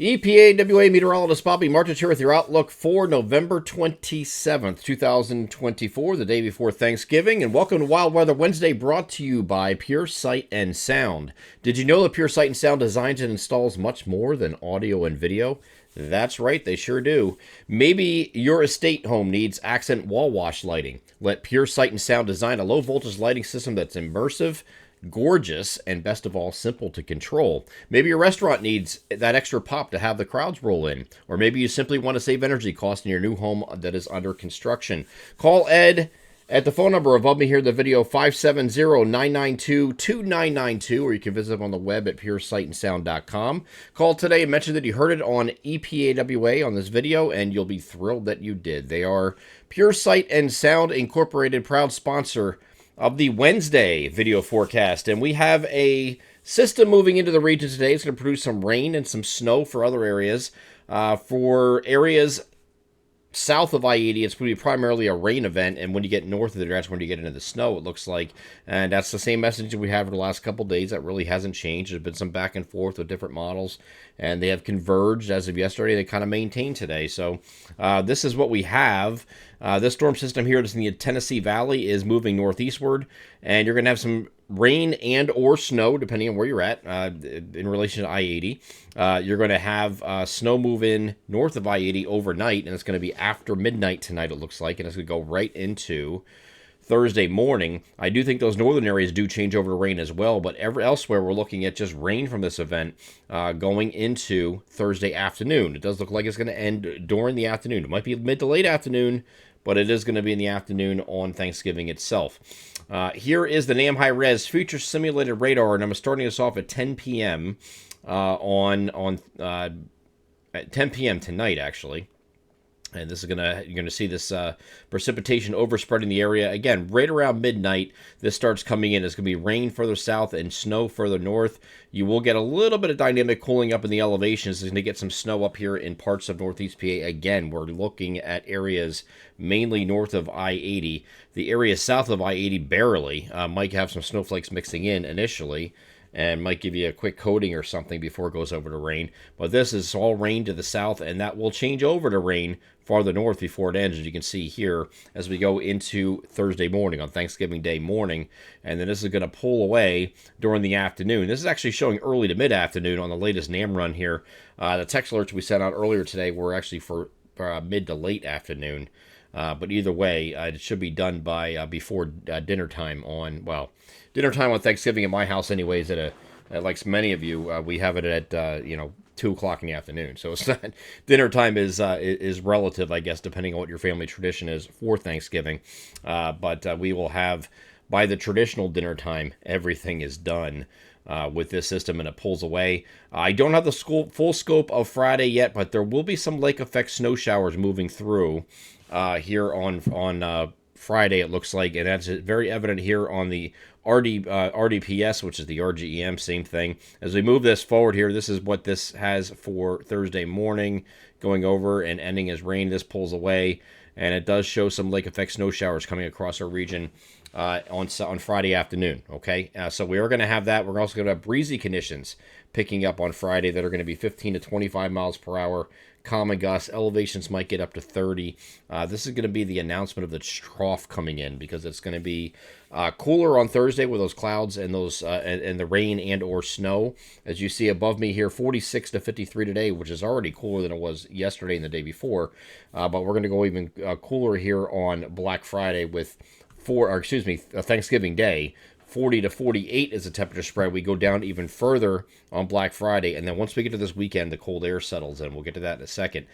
EPAWA meteorologist Bobby Martich here with your outlook for November 27th, 2024, the day before Thanksgiving. And welcome to Wild Weather Wednesday, brought to you by Pure Sight and Sound. Did you know that Pure Sight and Sound designs and installs much more than audio and video? That's right, they sure do. Maybe your estate home needs accent wall wash lighting. Let Pure Sight and Sound design a low voltage lighting system that's immersive, gorgeous, and best of all, simple to control. Maybe your restaurant needs that extra pop to have the crowds roll in. Or maybe you simply want to save energy costs in your new home that is under construction. Call Ed at the phone number above me here in the video, 570-992-2992, or you can visit them on the web at puresightandsound.com. Call today and mention that you heard it on EPAWA on this video, and you'll be thrilled that you did. They are Pure Sight and Sound Incorporated, proud sponsor of the Wednesday video forecast. And we have a system moving into the region today. It's going to produce some rain and some snow for other areas. For areas south of I-80, it's going to be primarily a rain event, and when you get north of there, that's when you get into the snow, it looks like. And that's the same message that we have for the last couple of days. That really hasn't changed. There's been some back and forth with different models, and they have converged as of yesterday. They kind of maintained today. So this is what we have. This storm system here that's in the Tennessee Valley is moving northeastward, and you're going to have some rain and or snow, depending on where you're at, in relation to I-80. You're going to have snow move in north of I-80 overnight, and it's going to be after midnight tonight, it looks like, and it's going to go right into Thursday morning. I do think those northern areas do change over to rain as well, but elsewhere we're looking at just rain from this event going into Thursday afternoon. It does look like it's going to end during the afternoon. It might be mid to late afternoon, but it is going to be in the afternoon on Thanksgiving itself. Here is the NAM High Res Future Simulated Radar, and I'm starting us off at 10 p.m. At 10 p.m. tonight, actually. And this is you're gonna see this precipitation overspreading the area. Again, right around midnight, this starts coming in. It's gonna be rain further south and snow further north. You will get a little bit of dynamic cooling up in the elevations. It's gonna get some snow up here in parts of northeast PA. Again, we're looking at areas mainly north of I-80. The area south of I-80 barely might have some snowflakes mixing in initially, and might give you a quick coating or something before it goes over to rain. But this is all rain to the south, and that will change over to rain farther north before it ends, as you can see here, as we go into Thursday morning, on Thanksgiving Day morning. And then this is going to pull away during the afternoon. This is actually showing early to mid-afternoon on the latest NAM run here. The text alerts we sent out earlier today were actually for mid to late afternoon. But either way, it should be done by before dinner time on, well, dinner time on Thanksgiving at my house anyways, like many of you, we have it at, 2 o'clock in the afternoon. So it's not, dinner time is relative, I guess, depending on what your family tradition is for Thanksgiving. But we will have, by the traditional dinner time, everything is done with this system, and it pulls away. I don't have the full scope of Friday yet, but there will be some lake effect snow showers moving through here on Friday, it looks like, and that's very evident here on the RDPS, which is the RGEM, same thing. As we move this forward here, this is what this has for Thursday morning, going over and ending as rain. This pulls away, and it does show some lake effect snow showers coming across our region on Friday afternoon. Okay, so we are going to have that. We're also going to have breezy conditions picking up on Friday that are going to be 15 to 25 miles per hour. Common gusts, elevations might get up to 30. This is going to be the announcement of the trough coming in, because it's going to be cooler on Thursday with those clouds and those and the rain and or snow. As you see above me here, 46 to 53 today, which is already cooler than it was yesterday and the day before. But we're going to go even cooler here on Black Friday with Thanksgiving Day. 40 to 48 is the temperature spread. We go down even further on Black Friday, and then once we get to this weekend, the cold air settles in. We'll get to that in a second.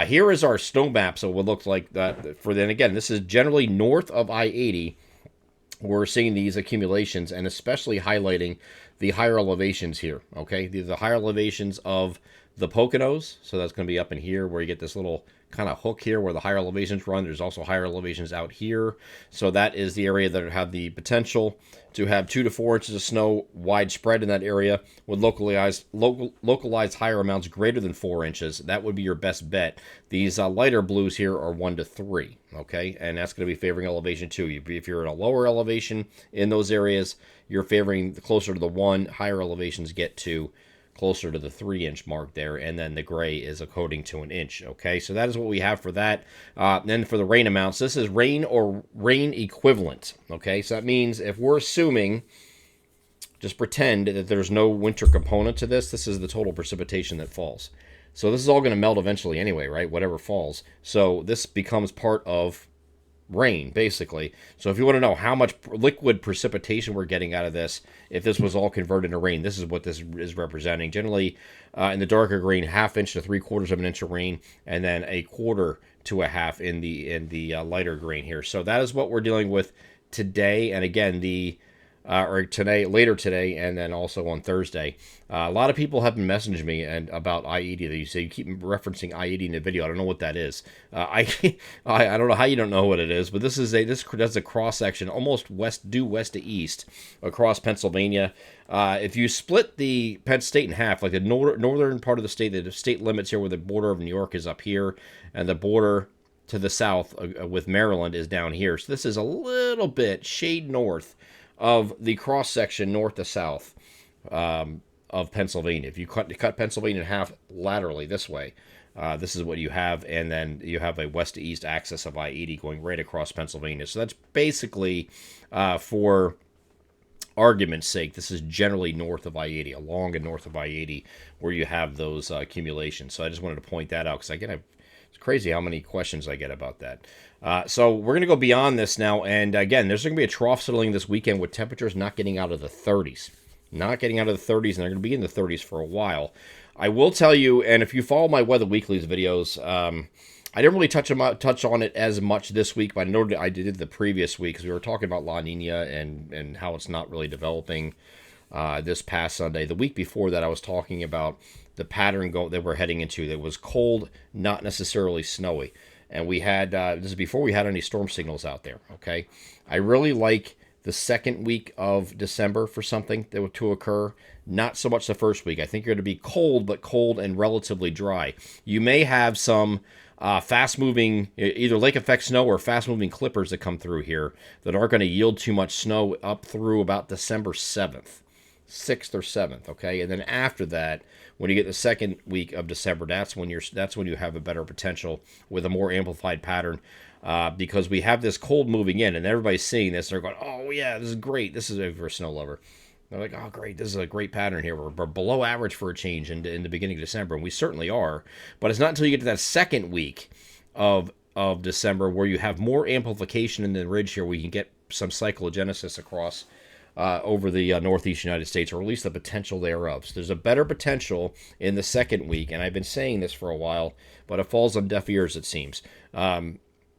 Here is our snow map, so what looks like that for then again. This is generally north of I-80. We're seeing these accumulations, and especially highlighting the higher elevations here. Okay, these are the higher elevations of the Poconos, so that's going to be up in here where you get this little kind of hook here where the higher elevations run. There's also higher elevations out here, so that is the area that have the potential to have 2 to 4 inches of snow widespread in that area, with localized higher amounts greater than 4 inches. That would be your best bet. These lighter blues here are 1 to 3, okay, and that's going to be favoring elevation 2. If you're in a lower elevation in those areas, you're favoring closer to the 1. Higher elevations get to closer to the 3-inch mark there, and then the gray is equating to an inch. Okay, so that is what we have for that. Then for the rain amounts, this is rain or rain equivalent. Okay, so that means if we're assuming, just pretend that there's no winter component to this, this is the total precipitation that falls. So this is all going to melt eventually anyway, right? Whatever falls. So this becomes part of rain, basically. So if you want to know how much liquid precipitation we're getting out of this, if this was all converted to rain, this is what this is representing. Generally, in the darker green, 1/2 inch to 3/4 of an inch of rain, and then 1/4 to 1/2 in the lighter green here. So that is what we're dealing with today. And again, or today, later today, and then also on Thursday. A lot of people have been messaging me about I-80. They say you keep referencing I-80 in the video. I don't know what that is. I don't know how you don't know what it is, but this does a cross section almost due west to east across Pennsylvania. If you split the Penn State in half, like the northern part of the state limits here, where the border of New York is up here, and the border to the south with Maryland is down here. So this is a little bit shade north of the cross section north to south of Pennsylvania. If you cut Pennsylvania in half laterally this way, this is what you have, and then you have a west to east axis of I-80 going right across Pennsylvania. So that's basically, for argument's sake, this is generally north of I-80, along and north of I-80, where you have those accumulations. So I just wanted to point that out, because it's crazy how many questions I get about that. So we're going to go beyond this now. And again, there's going to be a trough settling this weekend with temperatures not getting out of the 30s. Not getting out of the 30s, and they're going to be in the 30s for a while. I will tell you, and if you follow my Weather Weeklies videos, I didn't really touch on it as much this week, but I know I did the previous week, because we were talking about La Nina and how it's not really developing this past Sunday. The week before that, I was talking about the pattern that we're heading into that was cold, not necessarily snowy. And we had, this is before we had any storm signals out there, okay? I really like the second week of December for something to occur. Not so much the first week. I think you're going to be cold, but cold and relatively dry. You may have some fast-moving, either lake effect snow or fast-moving clippers that come through here that aren't going to yield too much snow up through about December 7th. 6th or 7th, okay? And then after that, when you get the second week of December, that's when you have a better potential with a more amplified pattern, because we have this cold moving in, and everybody's seeing this. They're going, oh yeah, this is great. This is for a snow lover. They're like, oh great, this is a great pattern here. We're below average for a change in the beginning of December, and we certainly are. But it's not until you get to that second week of December where you have more amplification in the ridge here, where you can get some cyclogenesis across over the northeast United States, or at least the potential thereof. So there's a better potential in the second week, and I've been saying this for a while, but it falls on deaf ears, it seems.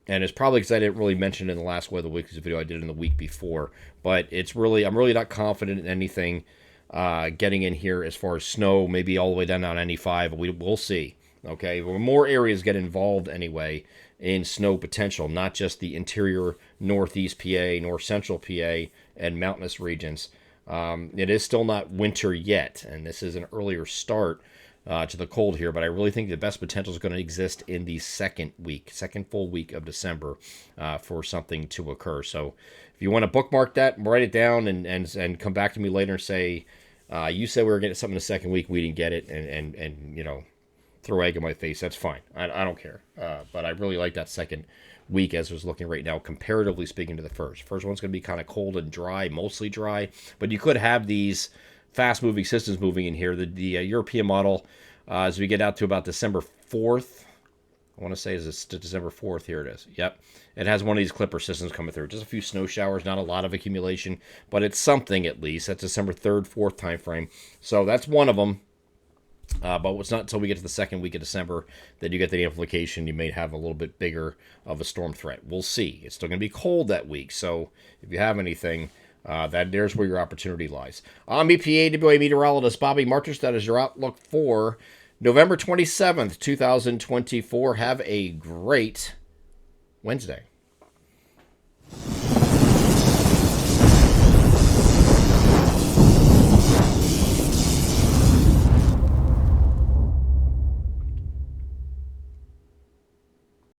And it's probably because I didn't really mention it in the last Weather Weeklies video I did in the week before. But I'm really not confident in anything getting in here as far as snow, maybe all the way down on 95. We'll see. Okay, well, more areas get involved anyway in snow potential, not just the interior northeast PA, north central PA, and mountainous regions. It is still not winter yet, and this is an earlier start to the cold here, but I really think the best potential is going to exist in the second full week of December for something to occur. So if you want to bookmark that, write it down, and come back to me later and say, you said we were getting something the second week, we didn't get it, and you know, throw egg in my face. That's fine. I don't care. But I really like that second week as it's looking right now, comparatively speaking to the first. First one's going to be kind of cold and dry, mostly dry, but you could have these fast-moving systems moving in here. The European model, as we get out to about December 4th, I want to say is December 4th. Here it is. Yep. It has one of these clipper systems coming through. Just a few snow showers, not a lot of accumulation, but it's something at least. That's December 3rd, 4th time frame. So that's one of them. But it's not until we get to the second week of December that you get the amplification. You may have a little bit bigger of a storm threat. We'll see. It's still going to be cold that week. So if you have anything, there's where your opportunity lies. I'm EPA meteorologist Bobby Martus. That is your outlook for November 27th, 2024. Have a great Wednesday.